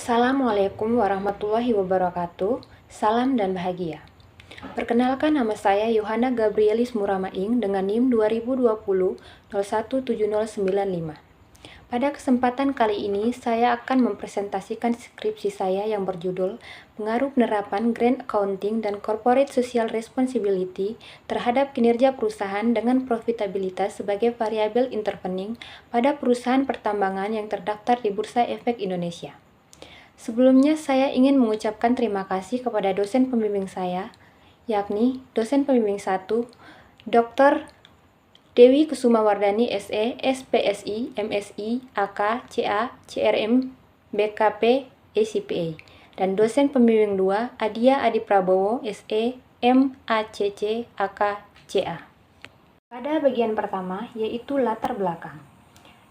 Assalamualaikum warahmatullahi wabarakatuh. Salam dan bahagia. Perkenalkan, nama saya Yohana Gabrielis Muramaing dengan NIM 2020-017095. Pada kesempatan kali ini, saya akan mempresentasikan skripsi saya yang berjudul Pengaruh Penerapan Grant Accounting dan Corporate Social Responsibility terhadap kinerja perusahaan dengan profitabilitas sebagai variabel intervening pada perusahaan pertambangan yang terdaftar di Bursa Efek Indonesia. Sebelumnya, saya ingin mengucapkan terima kasih kepada dosen pembimbing saya, yakni dosen pembimbing 1, Dr. Dewi Kusumawardani SE, SPSI, MSI, AK, CA, CRM, BKP, ACPA, dan dosen pembimbing 2, Adia Adi Prabowo SE, MACC, AK, CA. Pada bagian pertama, yaitu latar belakang.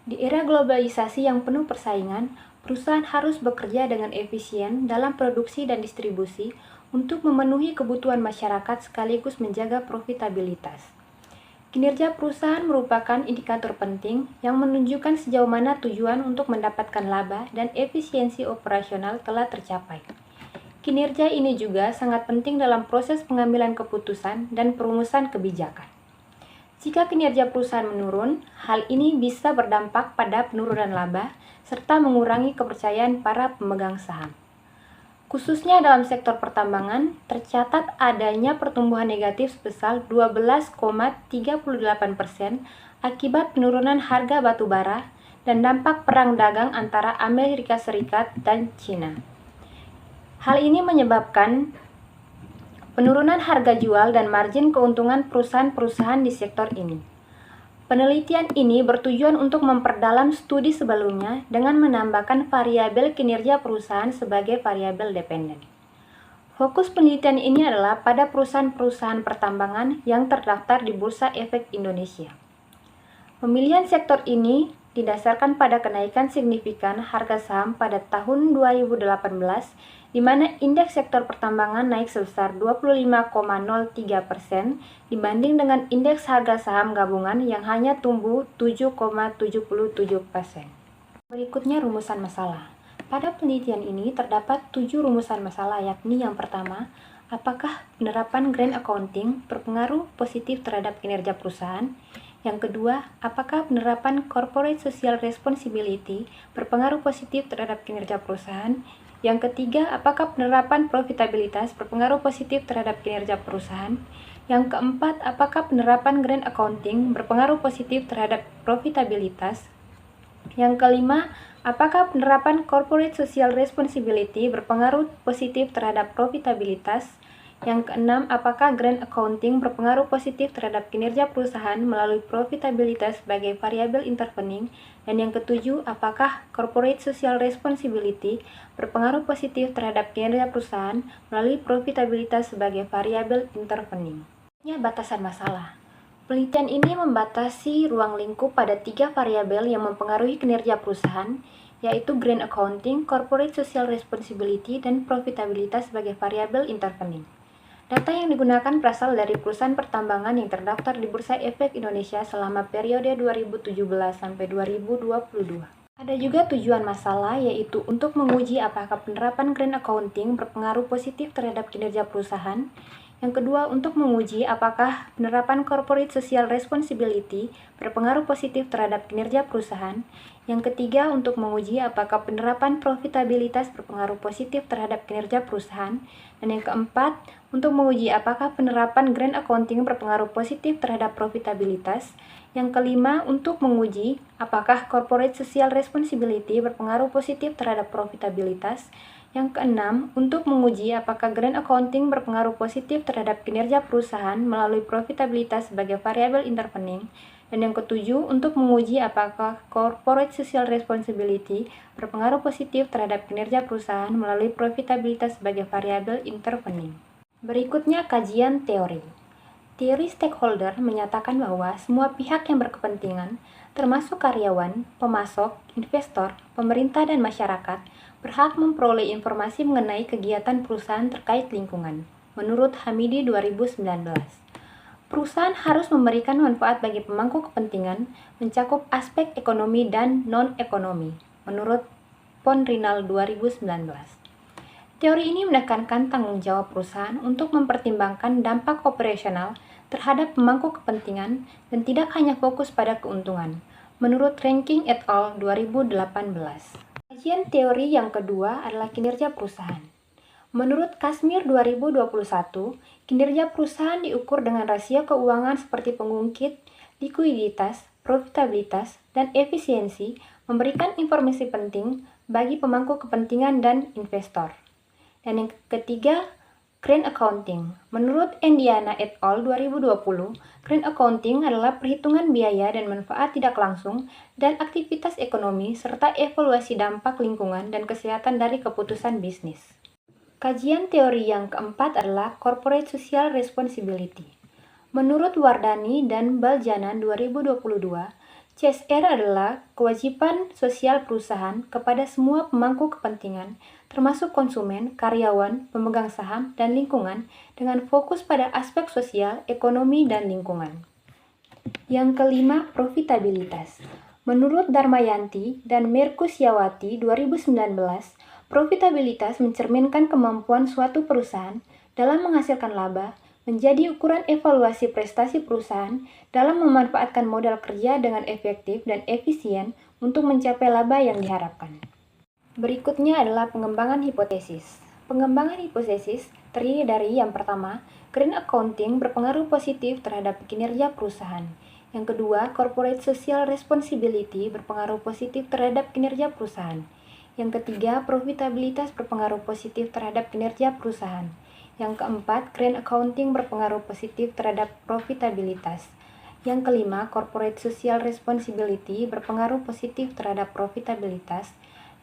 Di era globalisasi yang penuh persaingan, perusahaan harus bekerja dengan efisien dalam produksi dan distribusi untuk memenuhi kebutuhan masyarakat sekaligus menjaga profitabilitas. Kinerja perusahaan merupakan indikator penting yang menunjukkan sejauh mana tujuan untuk mendapatkan laba dan efisiensi operasional telah tercapai. Kinerja ini juga sangat penting dalam proses pengambilan keputusan dan perumusan kebijakan. Jika kinerja perusahaan menurun, hal ini bisa berdampak pada penurunan laba serta mengurangi kepercayaan para pemegang saham. Khususnya dalam sektor pertambangan, tercatat adanya pertumbuhan negatif sebesar 12,38% akibat penurunan harga batu bara dan dampak perang dagang antara Amerika Serikat dan China. Hal ini menyebabkan penurunan harga jual dan margin keuntungan perusahaan-perusahaan di sektor ini. Penelitian ini bertujuan untuk memperdalam studi sebelumnya dengan menambahkan variabel kinerja perusahaan sebagai variabel dependen. Fokus penelitian ini adalah pada perusahaan-perusahaan pertambangan yang terdaftar di Bursa Efek Indonesia. Pemilihan sektor ini didasarkan pada kenaikan signifikan harga saham pada tahun 2018, di mana indeks sektor pertambangan naik sebesar 25,03% dibanding dengan indeks harga saham gabungan yang hanya tumbuh 7,77%. Berikutnya rumusan masalah. Pada penelitian ini terdapat 7 rumusan masalah, yakni yang pertama, apakah penerapan grant accounting berpengaruh positif terhadap kinerja perusahaan? Yang kedua, apakah penerapan corporate social responsibility berpengaruh positif terhadap kinerja perusahaan? Yang ketiga, apakah penerapan profitabilitas berpengaruh positif terhadap kinerja perusahaan? Yang keempat, apakah penerapan grant accounting berpengaruh positif terhadap profitabilitas? Yang kelima, apakah penerapan corporate social responsibility berpengaruh positif terhadap profitabilitas? Yang keenam, apakah grant accounting berpengaruh positif terhadap kinerja perusahaan melalui profitabilitas sebagai variabel intervening? Dan yang ketujuh, apakah corporate social responsibility berpengaruh positif terhadap kinerja perusahaan melalui profitabilitas sebagai variabel intervening? Batasan masalah. Penelitian ini membatasi ruang lingkup pada 3 variabel yang mempengaruhi kinerja perusahaan, yaitu grant accounting, corporate social responsibility, dan profitabilitas sebagai variabel intervening. Data yang digunakan berasal dari perusahaan pertambangan yang terdaftar di Bursa Efek Indonesia selama periode 2017 sampai 2022. Ada juga tujuan masalah, yaitu untuk menguji apakah penerapan grant accounting berpengaruh positif terhadap kinerja perusahaan. Yang kedua, untuk menguji apakah penerapan corporate social responsibility berpengaruh positif terhadap kinerja perusahaan. Yang ketiga, untuk menguji apakah penerapan profitabilitas berpengaruh positif terhadap kinerja perusahaan. Dan yang keempat, untuk menguji apakah penerapan grant accounting berpengaruh positif terhadap profitabilitas. Yang kelima, untuk menguji apakah corporate social responsibility berpengaruh positif terhadap profitabilitas. Yang keenam, untuk menguji apakah grant accounting berpengaruh positif terhadap kinerja perusahaan melalui profitabilitas sebagai variabel intervening. Dan yang ketujuh, untuk menguji apakah corporate social responsibility berpengaruh positif terhadap kinerja perusahaan melalui profitabilitas sebagai variabel intervening. Berikutnya kajian teori. Teori stakeholder menyatakan bahwa semua pihak yang berkepentingan, termasuk karyawan, pemasok, investor, pemerintah, dan masyarakat, berhak memperoleh informasi mengenai kegiatan perusahaan terkait lingkungan. Menurut Hamidi 2019, perusahaan harus memberikan manfaat bagi pemangku kepentingan, mencakup aspek ekonomi dan non-ekonomi. Menurut Ponrinal 2019. Teori ini menekankan tanggung jawab perusahaan untuk mempertimbangkan dampak operasional terhadap pemangku kepentingan dan tidak hanya fokus pada keuntungan, menurut Ranking et al. 2018. Kajian teori yang kedua adalah kinerja perusahaan. Menurut Kashmir 2021, kinerja perusahaan diukur dengan rasio keuangan seperti pengungkit, likuiditas, profitabilitas, dan efisiensi, memberikan informasi penting bagi pemangku kepentingan dan investor. Dan yang ketiga, Grant Accounting. Menurut Indiana et al. 2020, Grant Accounting adalah perhitungan biaya dan manfaat tidak langsung dan aktivitas ekonomi serta evaluasi dampak lingkungan dan kesehatan dari keputusan bisnis. Kajian teori yang keempat adalah Corporate Social Responsibility. Menurut Wardani dan Baljanan 2022, CSR adalah kewajiban sosial perusahaan kepada semua pemangku kepentingan, termasuk konsumen, karyawan, pemegang saham, dan lingkungan, dengan fokus pada aspek sosial, ekonomi, dan lingkungan. Yang kelima, profitabilitas. Menurut Darmayanti dan Merkusiawati 2019, profitabilitas mencerminkan kemampuan suatu perusahaan dalam menghasilkan laba, menjadi ukuran evaluasi prestasi perusahaan dalam memanfaatkan modal kerja dengan efektif dan efisien untuk mencapai laba yang diharapkan. Berikutnya adalah pengembangan hipotesis. Pengembangan hipotesis terdiri dari yang pertama, Grant Accounting berpengaruh positif terhadap kinerja perusahaan. Yang kedua, Corporate Social Responsibility berpengaruh positif terhadap kinerja perusahaan. Yang ketiga, profitabilitas berpengaruh positif terhadap kinerja perusahaan. Yang keempat, Grant Accounting berpengaruh positif terhadap profitabilitas. Yang kelima, Corporate Social Responsibility berpengaruh positif terhadap profitabilitas.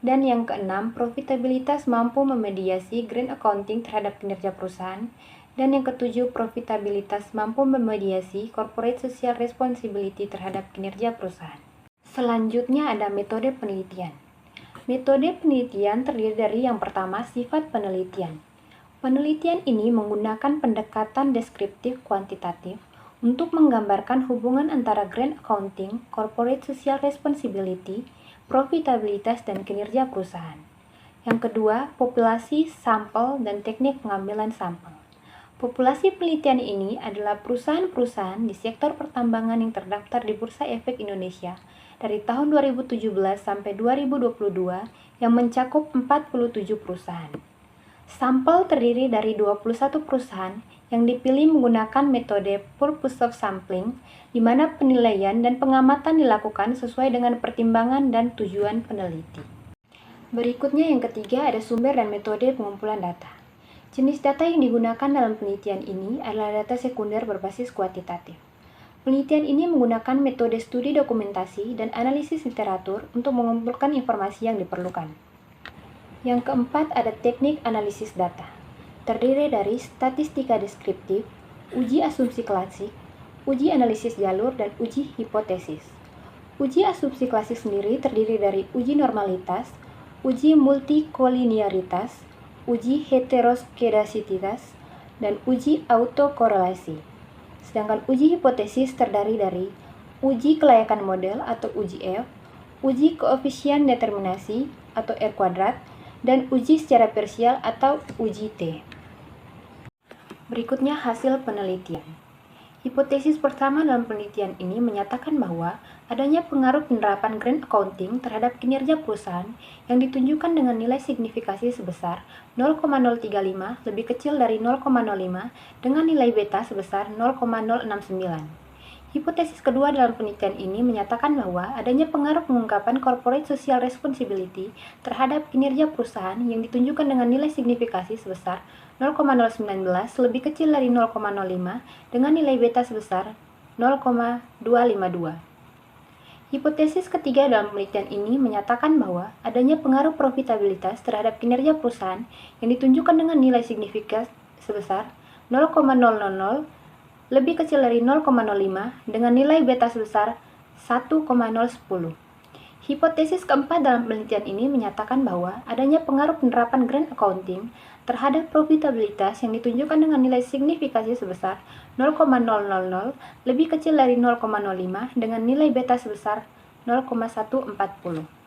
Dan yang keenam, profitabilitas mampu memediasi Grant Accounting terhadap kinerja perusahaan. Dan yang ketujuh, profitabilitas mampu memediasi Corporate Social Responsibility terhadap kinerja perusahaan. Selanjutnya ada metode penelitian. Metode penelitian terdiri dari yang pertama, sifat penelitian. Penelitian ini menggunakan pendekatan deskriptif kuantitatif untuk menggambarkan hubungan antara Grant Accounting, Corporate Social Responsibility, profitabilitas, dan kinerja perusahaan. Yang kedua, populasi, sampel, dan teknik pengambilan sampel. Populasi penelitian ini adalah perusahaan-perusahaan di sektor pertambangan yang terdaftar di Bursa Efek Indonesia dari tahun 2017 sampai 2022 yang mencakup 47 perusahaan. Sampel terdiri dari 21 perusahaan yang dipilih menggunakan metode purpose of sampling, di mana penilaian dan pengamatan dilakukan sesuai dengan pertimbangan dan tujuan peneliti. Berikutnya yang ketiga ada sumber dan metode pengumpulan data. Jenis data yang digunakan dalam penelitian ini adalah data sekunder berbasis kuantitatif. Penelitian ini menggunakan metode studi dokumentasi dan analisis literatur untuk mengumpulkan informasi yang diperlukan. Yang keempat ada teknik analisis data. Terdiri dari statistika deskriptif, uji asumsi klasik, uji analisis jalur, dan uji hipotesis. Uji asumsi klasik sendiri terdiri dari uji normalitas, uji multikolinearitas, uji heteroskedasititas, dan uji autokorelasi. Sedangkan uji hipotesis terdiri dari uji kelayakan model atau uji F, uji koefisien determinasi atau R kuadrat, dan uji secara parsial atau uji T. Berikutnya hasil penelitian. Hipotesis pertama dalam penelitian ini menyatakan bahwa adanya pengaruh penerapan Grant Accounting terhadap kinerja perusahaan yang ditunjukkan dengan nilai signifikasi sebesar 0,035 lebih kecil dari 0,05 dengan nilai beta sebesar 0,069. Hipotesis kedua dalam penelitian ini menyatakan bahwa adanya pengaruh pengungkapan Corporate Social Responsibility terhadap kinerja perusahaan yang ditunjukkan dengan nilai signifikasi sebesar 0,019 lebih kecil dari 0,05 dengan nilai beta sebesar 0,252. Hipotesis ketiga dalam penelitian ini menyatakan bahwa adanya pengaruh profitabilitas terhadap kinerja perusahaan yang ditunjukkan dengan nilai signifikan sebesar 0,000 lebih kecil dari 0,05 dengan nilai beta sebesar 1,010. Hipotesis keempat dalam penelitian ini menyatakan bahwa adanya pengaruh penerapan Grant Accounting terhadap profitabilitas yang ditunjukkan dengan nilai signifikasi sebesar 0,000 lebih kecil dari 0,05 dengan nilai beta sebesar 0,140.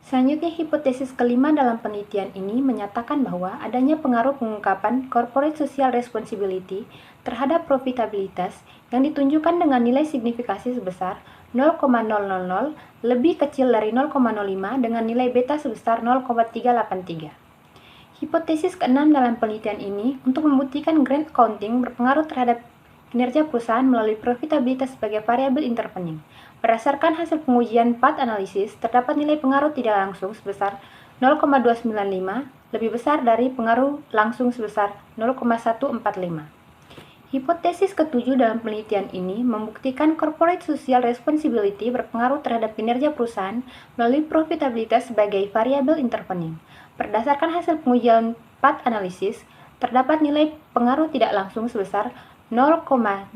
Selanjutnya, hipotesis kelima dalam penelitian ini menyatakan bahwa adanya pengaruh pengungkapan corporate social responsibility terhadap profitabilitas yang ditunjukkan dengan nilai signifikasi sebesar 0,000 lebih kecil dari 0,05 dengan nilai beta sebesar 0,383. Hipotesis keenam dalam penelitian ini untuk membuktikan grant accounting berpengaruh terhadap kinerja perusahaan melalui profitabilitas sebagai variabel intervening. Berdasarkan hasil pengujian path analisis, terdapat nilai pengaruh tidak langsung sebesar 0,295, lebih besar dari pengaruh langsung sebesar 0,145. Hipotesis ketujuh dalam penelitian ini membuktikan corporate social responsibility berpengaruh terhadap kinerja perusahaan melalui profitabilitas sebagai variabel intervening. Berdasarkan hasil pengujian path analisis, terdapat nilai pengaruh tidak langsung sebesar 0,234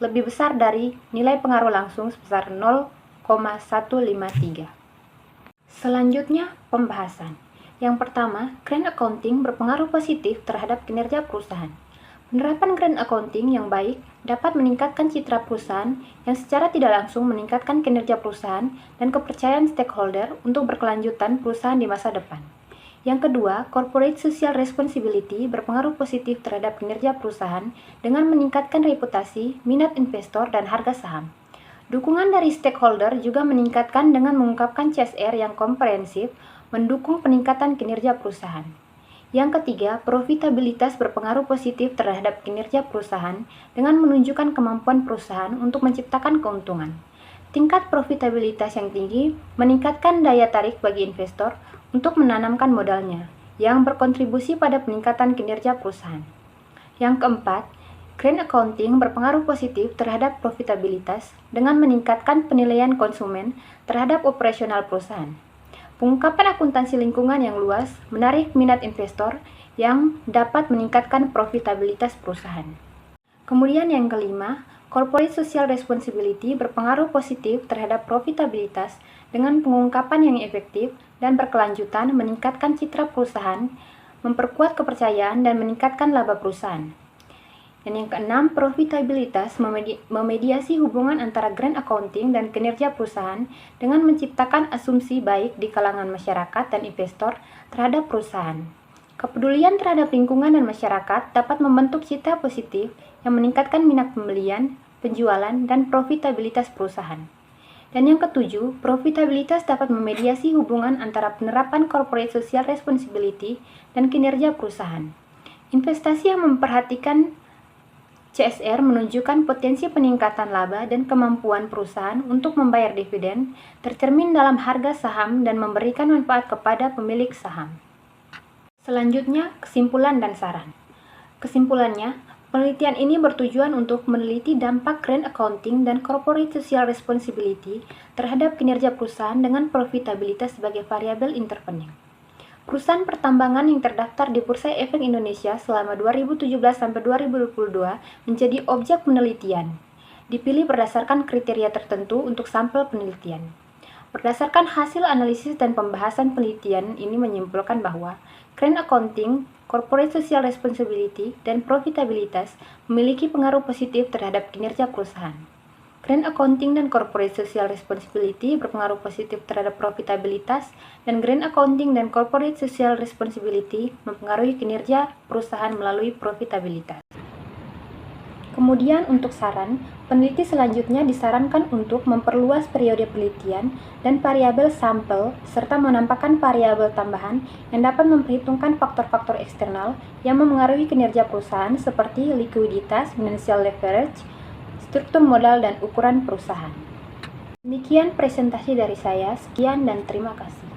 lebih besar dari nilai pengaruh langsung sebesar 0,153. Selanjutnya, pembahasan. Yang pertama, grant accounting berpengaruh positif terhadap kinerja perusahaan. Penerapan grant accounting yang baik dapat meningkatkan citra perusahaan yang secara tidak langsung meningkatkan kinerja perusahaan dan kepercayaan stakeholder untuk berkelanjutan perusahaan di masa depan. Yang kedua, corporate social responsibility berpengaruh positif terhadap kinerja perusahaan dengan meningkatkan reputasi, minat investor, dan harga saham. Dukungan dari stakeholder juga meningkatkan dengan mengungkapkan CSR yang komprehensif, mendukung peningkatan kinerja perusahaan. Yang ketiga, profitabilitas berpengaruh positif terhadap kinerja perusahaan dengan menunjukkan kemampuan perusahaan untuk menciptakan keuntungan. Tingkat profitabilitas yang tinggi meningkatkan daya tarik bagi investor untuk menanamkan modalnya, yang berkontribusi pada peningkatan kinerja perusahaan. Yang keempat, grant accounting berpengaruh positif terhadap profitabilitas dengan meningkatkan penilaian konsumen terhadap operasional perusahaan. Pengungkapan akuntansi lingkungan yang luas menarik minat investor yang dapat meningkatkan profitabilitas perusahaan. Kemudian yang kelima, corporate social responsibility berpengaruh positif terhadap profitabilitas dengan pengungkapan yang efektif dan berkelanjutan meningkatkan citra perusahaan, memperkuat kepercayaan, dan meningkatkan laba perusahaan. Dan yang keenam, profitabilitas memediasi hubungan antara grant accounting dan kinerja perusahaan dengan menciptakan asumsi baik di kalangan masyarakat dan investor terhadap perusahaan. Kepedulian terhadap lingkungan dan masyarakat dapat membentuk citra positif yang meningkatkan minat pembelian, penjualan, dan profitabilitas perusahaan. Dan yang ketujuh, profitabilitas dapat memediasi hubungan antara penerapan corporate social responsibility dan kinerja perusahaan. Investasi yang memperhatikan CSR menunjukkan potensi peningkatan laba dan kemampuan perusahaan untuk membayar dividen tercermin dalam harga saham dan memberikan manfaat kepada pemilik saham. Selanjutnya, kesimpulan dan saran. Kesimpulannya, penelitian ini bertujuan untuk meneliti dampak grant accounting dan corporate social responsibility terhadap kinerja perusahaan dengan profitabilitas sebagai variabel intervening. Perusahaan pertambangan yang terdaftar di Bursa Efek Indonesia selama 2017-2022 menjadi objek penelitian. Dipilih berdasarkan kriteria tertentu untuk sampel penelitian. Berdasarkan hasil analisis dan pembahasan penelitian ini menyimpulkan bahwa grant accounting, corporate social responsibility, dan profitabilitas memiliki pengaruh positif terhadap kinerja perusahaan. Grant accounting dan corporate social responsibility berpengaruh positif terhadap profitabilitas, dan grant accounting dan corporate social responsibility mempengaruhi kinerja perusahaan melalui profitabilitas. Kemudian untuk saran, peneliti selanjutnya disarankan untuk memperluas periode penelitian dan variabel sampel serta menampakkan variabel tambahan yang dapat memperhitungkan faktor-faktor eksternal yang memengaruhi kinerja perusahaan seperti likuiditas, financial leverage, struktur modal, dan ukuran perusahaan. Demikian presentasi dari saya, sekian dan terima kasih.